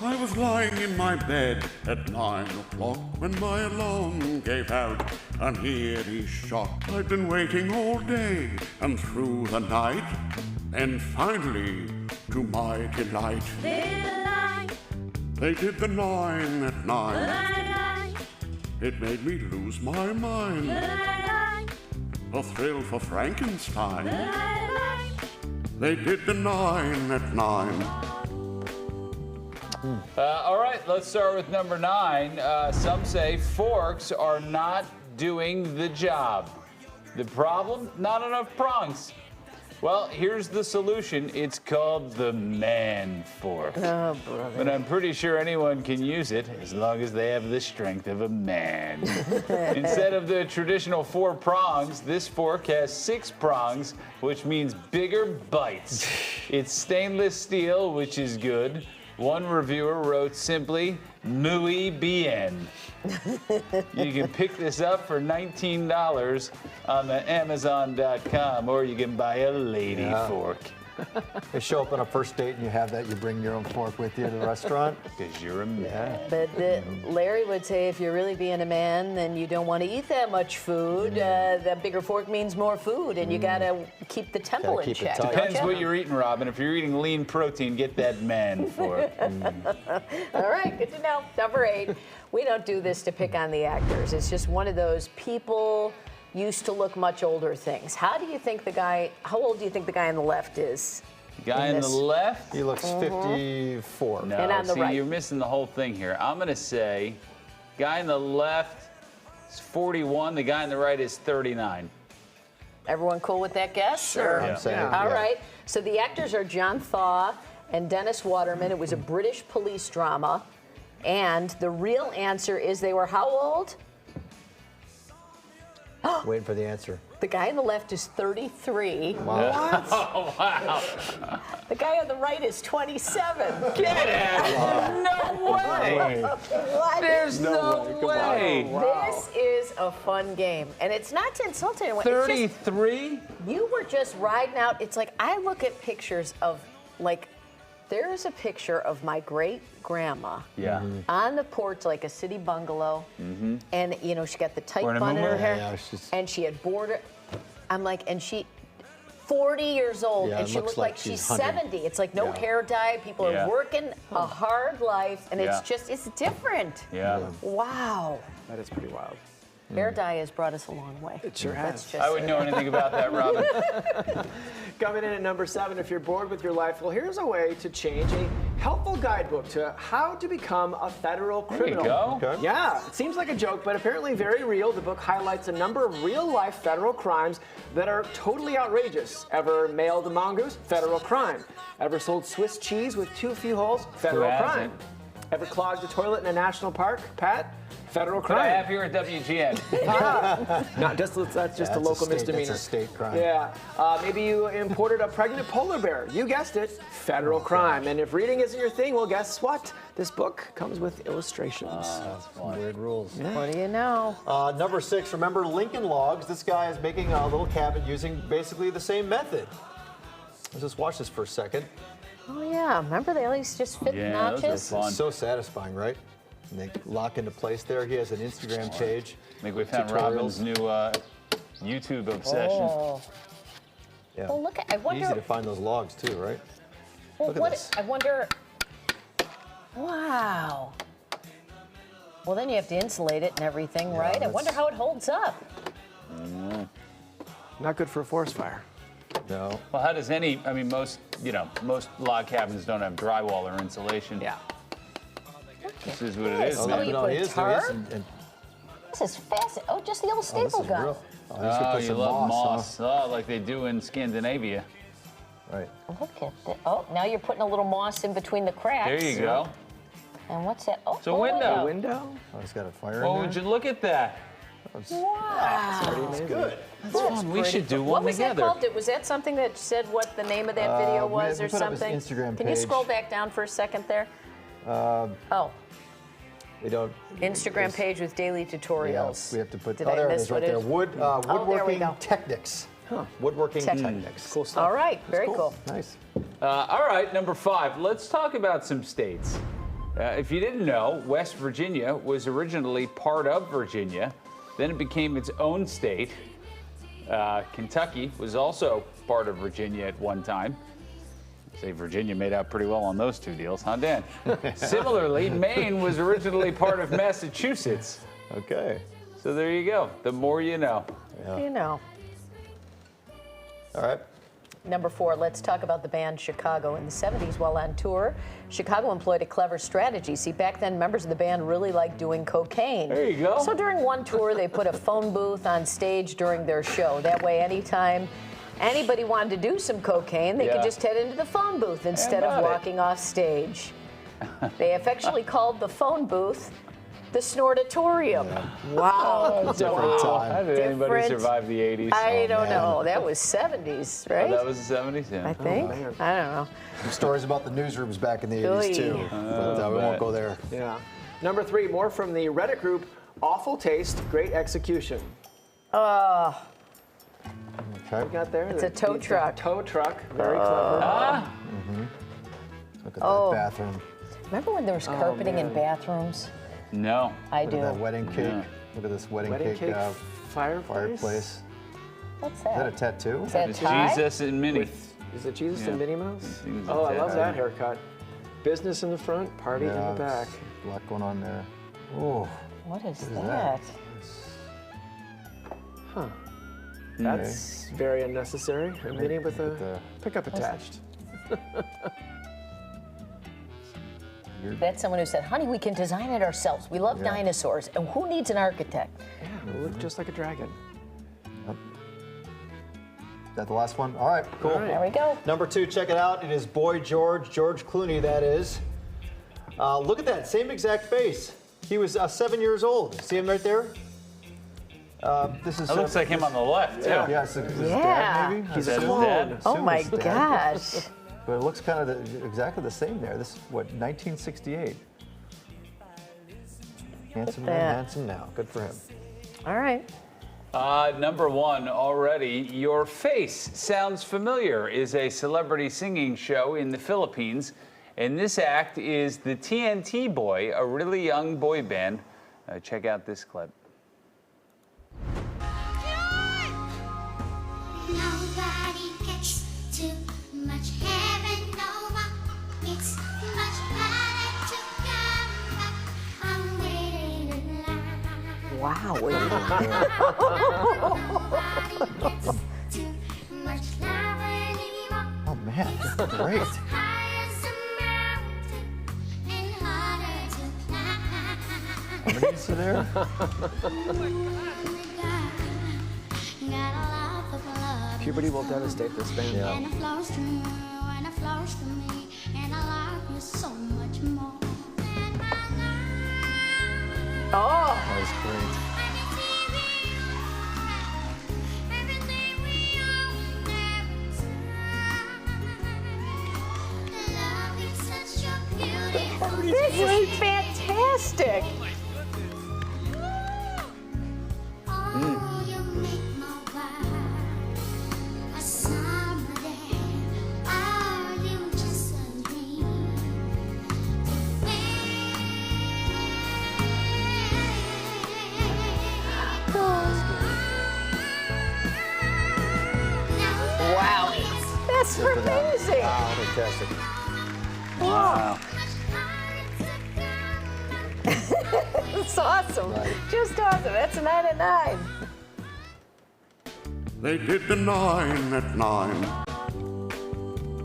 I was lying in my bed at 9 o'clock when my alarm gave out an eerie shock. I'd been waiting all day and through the night, and finally, to my delight, they did the 9 at 9. It made me lose my mind. A thrill for Frankenstein. They did the 9 at 9. All right, let's start with number 9. Some say forks are not doing the job. The problem? Not enough prongs. Well, here's the solution. It's called the man fork. Oh, brother. But I'm pretty sure anyone can use it as long as they have the strength of a man. Instead of the traditional 4 prongs, this fork has 6 prongs, which means bigger bites. It's stainless steel, which is good. One reviewer wrote simply, muy bien. You can pick this up for $19 on the Amazon.com, or you can buy a lady fork. They show up on a first date and you have that, you bring your own fork with you to the restaurant. Because you're a man. But Larry would say if you're really being a man, then you don't want to eat that much food. That bigger fork means more food, and you got to keep the tempo in check. Depends what you're eating, Robin. If you're eating lean protein, get that man fork. All right, good to know. Number 8, we don't do this to pick on the actors. It's just one of those people used to look much older things. How old do you think the guy on the left is? The guy on the left? He looks 54. No, And on the right. You're missing the whole thing here. I'm going to say guy on the left is 41. The guy on the right is 39. Everyone cool with that guess? Sure. Or- I'm saying, All right. So the actors are John Thaw and Dennis Waterman. It was a British police drama. And the real answer is they were how old? Waiting for the answer. The guy on the left is 33. Wow. Oh, wow. The guy on the right is 27. Get it! No way! What? There's no way! This is a fun game. And it's not to insult anyone. It's just, 33? you were just riding out. It's like I look at pictures of, like, there's a picture of my great grandma Yeah. on the porch, like a city bungalow, and you know she got the tight Wearing a bun in her muumuu? hair, Yeah, she's- and she had border. I'm like, and she, 40 years old, Yeah, and it she looks looked like like she's she's 100. 70. It's like no hair dye. People Yeah. are working a hard life, and Yeah. it's different. Yeah. Wow. That is pretty wild. Hair dye has brought us a long way. It sure That's has. just I wouldn't know anything about that, Robin. Coming in at number 7, if you're bored with your life, well, here's a way to change. A helpful guidebook to how to become a federal There you criminal. go. Okay. Yeah, it seems like a joke, but apparently very real. The book highlights a number of real-life federal crimes that are totally outrageous. Ever mailed a mongoose? Federal crime. Ever sold Swiss cheese with too few holes? Federal hasn't? crime. Ever clogged a toilet in a national park? Pat? Federal What I have crime. here at WGN. Not just that's just a local misdemeanor. That's a state crime. Yeah, maybe you imported a pregnant polar bear. You guessed it, federal crime. And if reading isn't your thing, well, guess what? This book comes with illustrations. Weird rules. what do you know? Number 6, remember Lincoln Logs? This guy is making a little cabin using basically the same method. Let's just watch this for a second. Oh yeah, remember they always just fit Yeah, those are notches. fun. It's so satisfying, right? And they lock into place there. He has an Instagram page. I think we found Tutorials. Robin's new YouTube obsession. Oh. Yeah. Well, look, I wonder. Easy to find those logs too, right? Well, Look at what? this. I wonder. Wow. Well, then you have to insulate it and everything, right? I that's- wonder how it holds up. Not good for a forest fire. No. Well, how does most log cabins don't have drywall or insulation. Yeah. This is what it is, Oh, man. you no, put he a is. tarp? And This is fascinating. Oh, just the old oh, this staple is gun. real. Oh, he's gonna Oh, put you some love moss. moss. Oh, like they do in Scandinavia. Right. Look at that. Oh, now you're putting a little moss in between the cracks. There you go. And what's that? Oh, It's a window. Window? Oh, he's got a fire Oh, in would there. you look at that? Wow. That's good. That's fun. We should do What one was together. that called? Was that something that said what the name of that video was we or put up his something? Instagram Can you page. scroll back down for a second there? Oh, We don't. Instagram page with daily Yeah, tutorials. we have to put. Did oh, I there it miss is, what right it there. is? Woodworking there we go. techniques. Woodworking techniques. Cool stuff. All right, very cool. Nice. All right, number 5. Let's talk about some states. If you didn't know, West Virginia was originally part of Virginia. Then it became its own state. Kentucky was also part of Virginia at one time. Say Virginia made out pretty well on those two deals, huh, Dan? Similarly, Maine was originally part of Massachusetts. Okay. So there you go. The more you know. You know. All right. Number 4, let's talk about the band Chicago. In the 70s, while on tour, Chicago employed a clever strategy. See, back then, members of the band really liked doing cocaine. There you go. So during one tour, they put a phone booth on stage during their show. That way, anytime anybody wanted to do some cocaine, they could just head into the phone booth instead of walking off stage. They affectionately called the phone booth the Snortatorium. Wow. Different time. How did anybody survive the 80s? I don't know. That was 70s, right? That was the 70s, yeah. I think. I don't know. Some stories about the newsrooms back in the 80s, too. But we won't go there. Yeah. Number 3, more from the Reddit group, Awful Taste, Great Execution. Okay. Got there? It's a tow truck. Tow truck. Very clever. Look at that bathroom. Remember when there was carpeting in bathrooms? No. I Look at that do. wedding cake. Yeah. Look at this wedding Wedding cake, cake fireplace. What's Is that a that? tattoo? Is that It's tie? Jesus and Minnie. Is it Jesus and Minnie Mouse? think it's a Oh, I love tattoo. that haircut. Business in the front, party in the back. A lot going on there. Oh, What is that? Huh. That's very unnecessary. A Minnie with a the- pickup attached. That's someone who said, honey, we can design it ourselves. We love dinosaurs. And who needs an architect? Yeah, it looked just like a dragon. Is that the last one? All right, cool. There we go. Number 2, check it out. It is Boy George Clooney, that is. Look at that, same exact face. He was 7 years old. See him right there? This is. That looks like him on the left, too. Yeah, it's his Yeah. dad, maybe? Is that his Clone. dad? Oh Assume my it's dad. gosh. But it looks kind of exactly the same there. This is what, 1968. Handsome that. then, handsome now. Good for him. All right. Number 1 already. Your Face Sounds Familiar is a celebrity singing show in the Philippines. And this act is the TNT Boy, a really young boy band. Check out this clip. Nobody gets too much heaven over. It's much harder to come back. I'm waiting in line. Wow. Nobody gets too much love anymore. Oh man, that's great. High as a mountain and harder to climb. What did you see there? Got a lot of love. Puberty will devastate this band. Yeah. And it flows to you, and it flows to me, and I love you so much more than my life. Oh, That was great. Everything we own, every time. Love is such a beautiful this is fantastic. Oh, you make my world a summer day. Are you just a dream Wow. That's amazing. Wow, fantastic. Wow. That's awesome. Just awesome. That's a 9 out of 9. They did the 9 at 9.